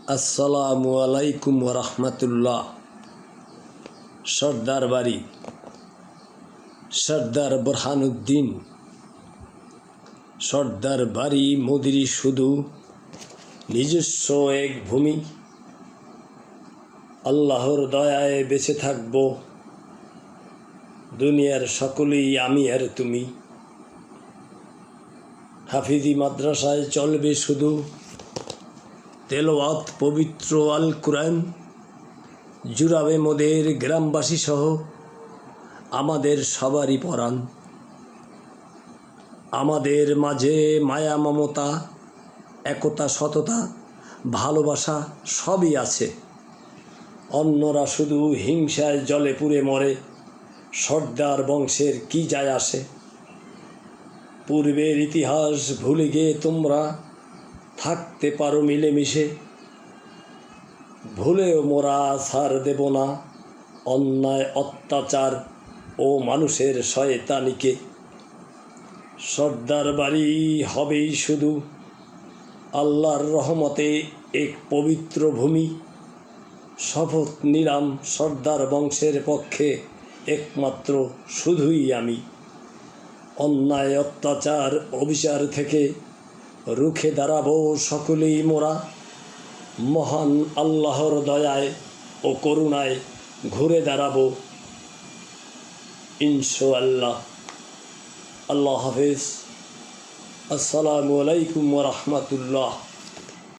আসসালামু আলাইকুম রহমতুল্লাহ। সর্দার বাড়ি, সর্দার বুরহানুদ্দিন। সর্দার বাড়ি মোদিরই শুধু নিজস্ব এক ভূমি। আল্লাহর দয়ায় বেঁচে থাকব, দুনিয়ার সকলেই আমি আর তুমি। হাফিজি মাদ্রাসায় চলবে শুধু তেলাওয়াত পবিত্র আল কুরআন। জুড়াবে মোদের গ্রামবাসী সহ আমাদের সবারই পরাণ। আমাদের মাঝে মায়া, মমতা, একতা, সততা, ভালোবাসা সবই আছে। অন্যরা শুধু হিংসায় জলে পুড়ে মরে, সর্দার বংশের কি যায় আসে। পূর্বের ইতিহাস ভুলে গিয়ে তোমরা থাকতে পারো মিলেমিশে। ভুলেও মোরা ছাড় দেব না অন্যায়, অত্যাচার ও মানুষের শয়তানিকে। সর্দার বাড়ি হবেই শুধু আল্লাহর রহমতে এক পবিত্র ভূমি। শপথ নিলাম সর্দার বংশের পক্ষে একমাত্র শুধুই আমি। অন্যায়, অত্যাচার, অবিচার থেকে রুখে দাঁড়াবো সকলেই মোরা। মহান আল্লাহর দয়ায় ও করুণায় ঘুরে দাঁড়াবো ইনশাআল্লাহ। আল্লাহ হাফেজ। আসসালামু আলাইকুম ওয়া রাহমাতুল্লাহ।